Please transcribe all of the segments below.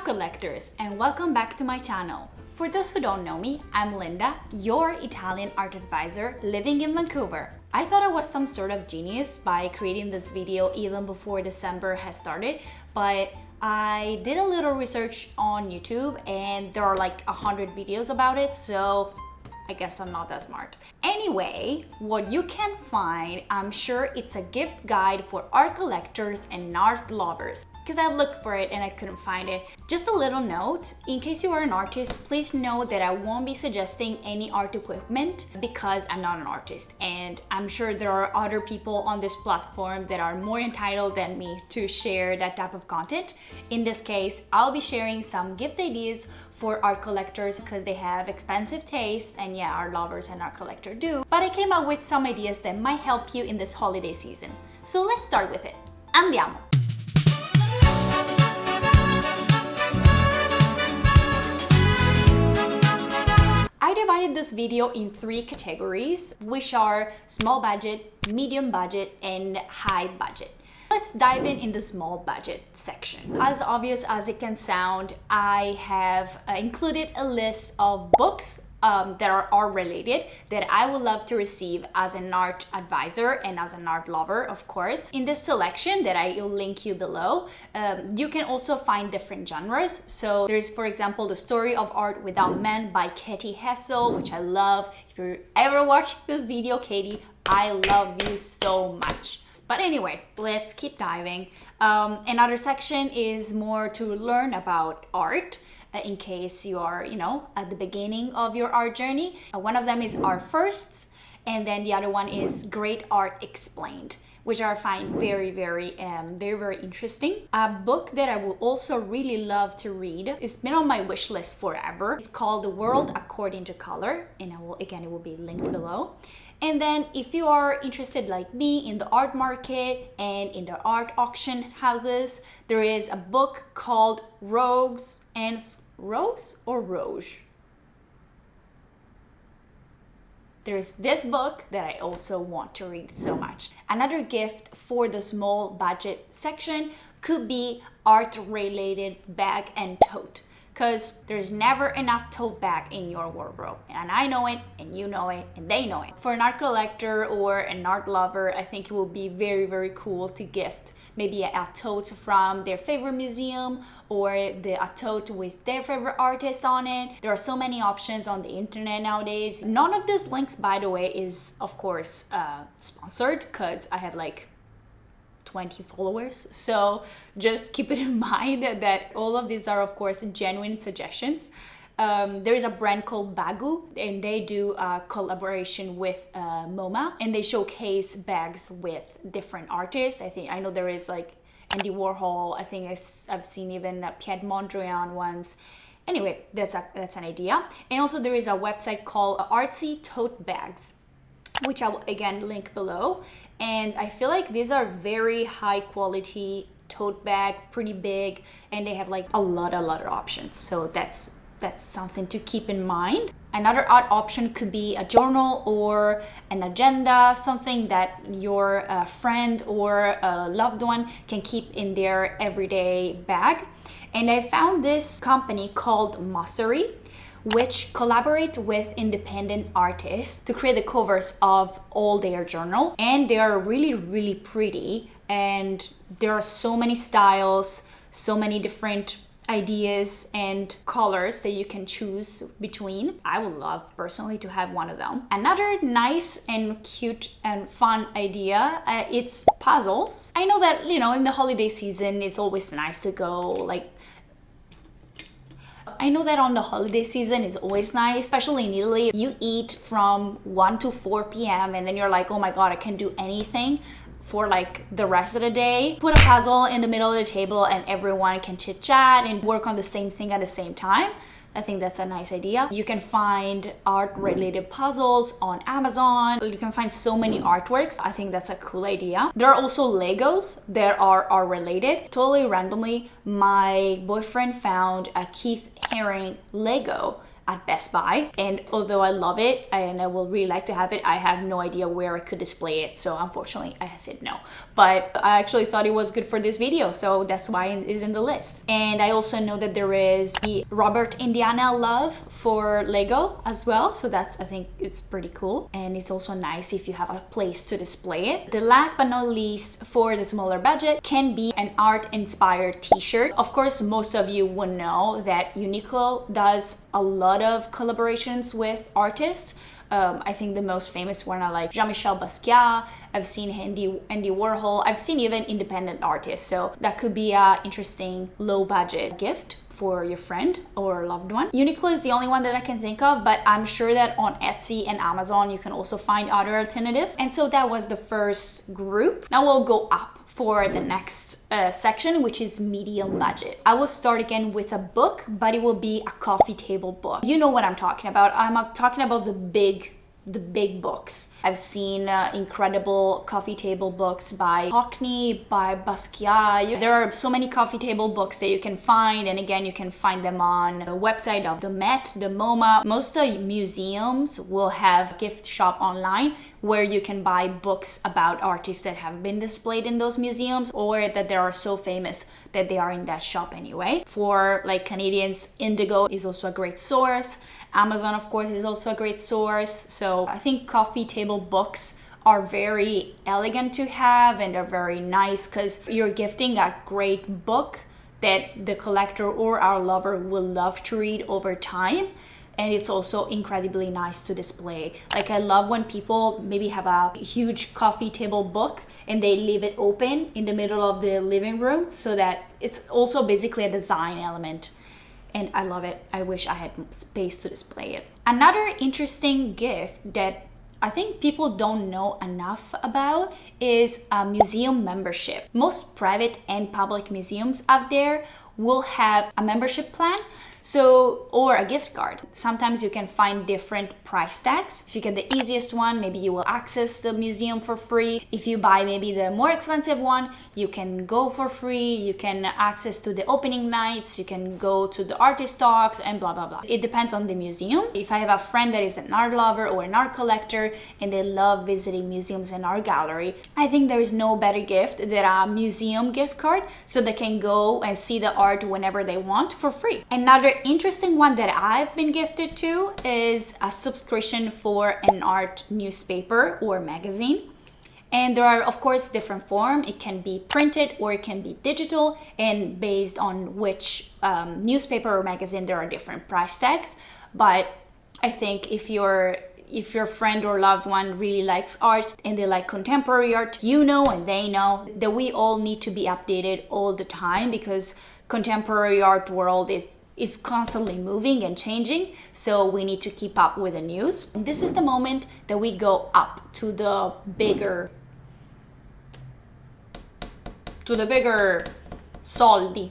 Ciao collectors, and welcome back to my channel. For those who don't know me, I'm Linda, your Italian art advisor living in Vancouver. I thought I was some sort of genius by creating this video even before December has started, but I did a little research on YouTube and there are like 100 videos about it, so I guess I'm not that smart. Anyway, what you can find, I'm sure it's a gift guide for art collectors and art lovers, because I looked for it and I couldn't find it. Just a little note, in case you are an artist, please know that I won't be suggesting any art equipment because I'm not an artist, and I'm sure there are other people on this platform that are more entitled than me to share that type of content. In this case, I'll be sharing some gift ideas for art collectors because they have expensive taste, and yeah, art lovers and art collectors do. But I came up with some ideas that might help you in this holiday season. So let's start with it. Andiamo! I divided this video in 3 categories, which are small budget, medium budget, and high budget. Let's dive in the small budget section. As obvious as it can sound, I have included a list of books that are art related that I would love to receive as an art advisor and as an art lover, of course. In this selection that I will link you below, you can also find different genres. So there's, for example, The Story of Art Without Men by Katie Hessel, which I love. If you ever watched this video, Katie, I love you so much. But anyway, let's keep diving. Another section is more to learn about art in case you are, at the beginning of your art journey. One of them is Art Firsts, and then the other one is Great Art Explained, which I find very, very interesting. A book that I would also really love to read, it's been on my wish list forever. It's called The World According to Color, and it will be linked below. And then if you are interested like me in the art market and in the art auction houses, there is a book called Rogues and Rogues or Rouge. There's this book that I also want to read so much. Another gift for the small budget section could be art related bag and tote, because there's never enough tote bag in your wardrobe. And I know it, and you know it, and they know it. For an art collector or an art lover, I think it would be very, very cool to gift maybe a tote from their favorite museum, or a tote with their favorite artist on it. There are so many options on the internet nowadays. None of these links, by the way, is of course sponsored, because I have like 20 followers, so just keep it in mind that all of these are of course genuine suggestions. There is a brand called Bagu, and they do a collaboration with MoMA, and they showcase bags with different artists. I know there is like Andy Warhol. I think I've seen even Piet Mondrian ones. Anyway, that's an idea. And also there is a website called Artsy Tote Bags, which I will again link below. And I feel like these are very high quality tote bag, pretty big, and they have like a lot of options. So that's something to keep in mind. Another art option could be a journal or an agenda, something that your friend or a loved one can keep in their everyday bag. And I found this company called Mossery, which collaborate with independent artists to create the covers of all their journal. And they are really, really pretty. And there are so many styles, so many different ideas and colors that you can choose between. I would love personally to have one of them. Another nice and cute and fun idea, it's puzzles. I know that, in the holiday season, it's always nice to go I know that on the holiday season is always nice, especially in Italy. You eat from 1 to 4 p.m. and then you're like, oh my God, I can't do anything for like the rest of the day. Put a puzzle in the middle of the table and everyone can chit chat and work on the same thing at the same time. I think that's a nice idea. You can find art related puzzles on Amazon. You can find so many artworks. I think that's a cool idea. There are also Legos that are art related. Totally randomly, my boyfriend found a Keith Haring Lego at Best Buy. And although I love it and I will really like to have it, I have no idea where I could display it. So unfortunately, I said no. But I actually thought it was good for this video, so that's why it is in the list. And I also know that there is the Robert Indiana love for Lego as well. So that's, I think it's pretty cool. And it's also nice if you have a place to display it. The last but not least for the smaller budget can be an art-inspired t-shirt. Of course, most of you will know that Uniqlo does a lot of collaborations with artists. I think the most famous one are like Jean-Michel Basquiat. I've seen Andy Warhol. I've seen even independent artists. So that could be an interesting low budget gift for your friend or loved one. Uniqlo is the only one that I can think of, but I'm sure that on Etsy and Amazon you can also find other alternatives. And so that was the first group. Now we'll go up for the next section, which is medium budget. I will start again with a book, but it will be a coffee table book. You know what I'm talking about. I'm talking about the big books. I've seen incredible coffee table books by Hockney, by Basquiat. There are so many coffee table books that you can find, and again, you can find them on the website of the Met, the MoMA. Most of the museums will have a gift shop online where you can buy books about artists that have been displayed in those museums or that they are so famous that they are in that shop anyway. For like Canadians, Indigo is also a great source. Amazon, of course, is also a great source. So I think coffee table books are very elegant to have and are very nice because you're gifting a great book that the collector or our lover will love to read over time. And it's also incredibly nice to display. Like I love when people maybe have a huge coffee table book and they leave it open in the middle of the living room so that it's also basically a design element. And I love it. I wish I had space to display it. Another interesting gift that I think people don't know enough about is a museum membership. Most private and public museums out there will have a membership plan. Or a gift card. Sometimes you can find different price tags. If you get the easiest one, maybe you will access the museum for free. If you buy maybe the more expensive one, you can go for free. You can access to the opening nights. You can go to the artist talks and blah, blah, blah. It depends on the museum. If I have a friend that is an art lover or an art collector and they love visiting museums and art gallery, I think there is no better gift than a museum gift card so they can go and see the art whenever they want for free. Another interesting one that I've been gifted to is a subscription for an art newspaper or magazine. And there are, of course, different forms. It can be printed or it can be digital. And based on which newspaper or magazine, there are different price tags. But I think if your friend or loved one really likes art and they like contemporary art, you know and they know that we all need to be updated all the time because contemporary art world is constantly moving and changing, so we need to keep up with the news. And this is the moment that we go up to the bigger soldi,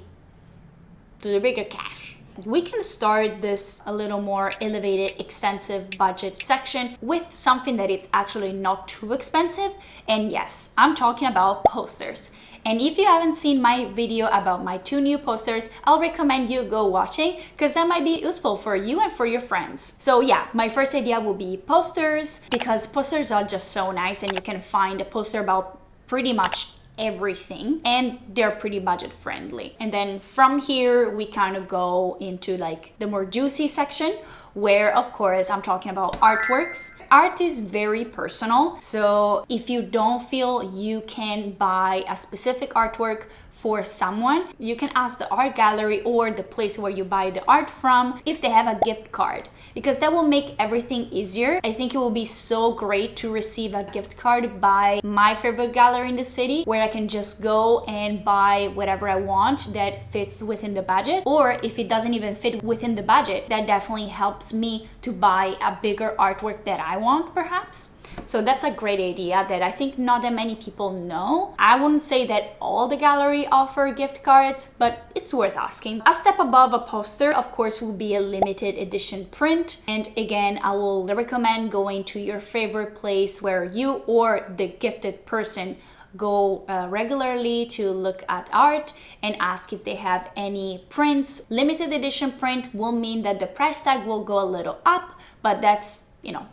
to the bigger cash. We can start this a little more elevated, extensive budget section with something that is actually not too expensive. And yes, I'm talking about posters. And if you haven't seen my video about my 2 new posters, I'll recommend you go watching because that might be useful for you and for your friends. So yeah, my first idea will be posters because posters are just so nice and you can find a poster about pretty much everything and they're pretty budget friendly. And then from here, we kind of go into like the more juicy section where of course I'm talking about artworks. Art is very personal, so if you don't feel you can buy a specific artwork for someone, you can ask the art gallery or the place where you buy the art from if they have a gift card, because that will make everything easier. I think it will be so great to receive a gift card by my favorite gallery in the city where I can just go and buy whatever I want that fits within the budget, or if it doesn't even fit within the budget, that definitely helps me to buy a bigger artwork that I want perhaps. So that's a great idea that I think not that many people know. I wouldn't say that all the gallery offer gift cards, but it's worth asking. A step above a poster, of course, will be a limited edition print. And again, I will recommend going to your favorite place where you or the gifted person go regularly to look at art and ask if they have any prints. Limited edition print will mean that the price tag will go a little up, but that's, you know,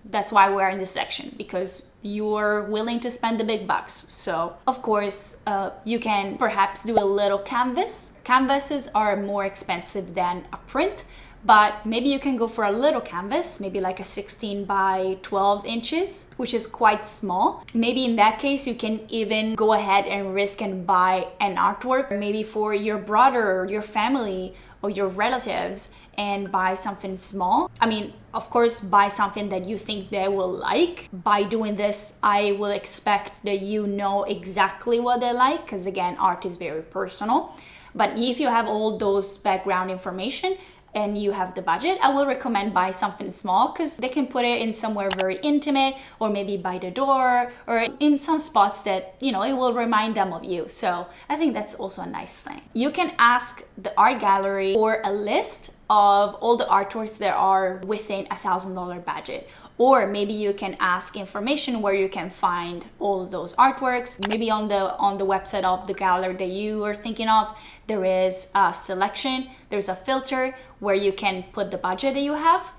that's why we're in this section, because you're willing to spend the big bucks. So of course, you can perhaps do a little canvas. Canvases are more expensive than a print, but maybe you can go for a little canvas, maybe like a 16 by 12 inches, which is quite small. Maybe in that case, you can even go ahead and risk and buy an artwork, maybe for your brother or your family or your relatives, and buy something small. I mean, of course, buy something that you think they will like. By doing this, I will expect that you know exactly what they like, because again, art is very personal. But if you have all those background information and you have the budget, I will recommend buy something small, because they can put it in somewhere very intimate, or maybe by the door, or in some spots that, you know, it will remind them of you. So I think that's also a nice thing. You can ask the art gallery for a list of all the artworks that are within $1,000 budget. Or maybe you can ask information where you can find all those artworks. Maybe on the website of the gallery that you are thinking of, there is a selection, there's a filter where you can put the budget that you have.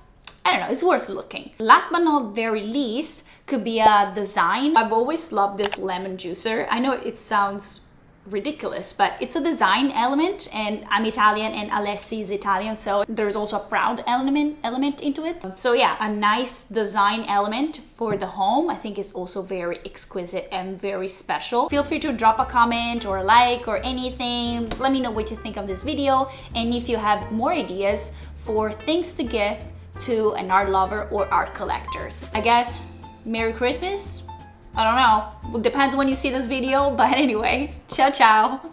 I don't know, it's worth looking. Last but not very least could be a design. I've always loved this lemon juicer. I know it sounds ridiculous, but it's a design element, and I'm Italian and Alessi is Italian, so there's also a proud element into it. So yeah, a nice design element for the home, I think, is also very exquisite and very special. Feel free to drop a comment or a like or anything. Let me know what you think of this video, and if you have more ideas for things to gift to an art lover or art collectors. I guess Merry Christmas? I don't know. It depends when you see this video, but anyway, ciao ciao.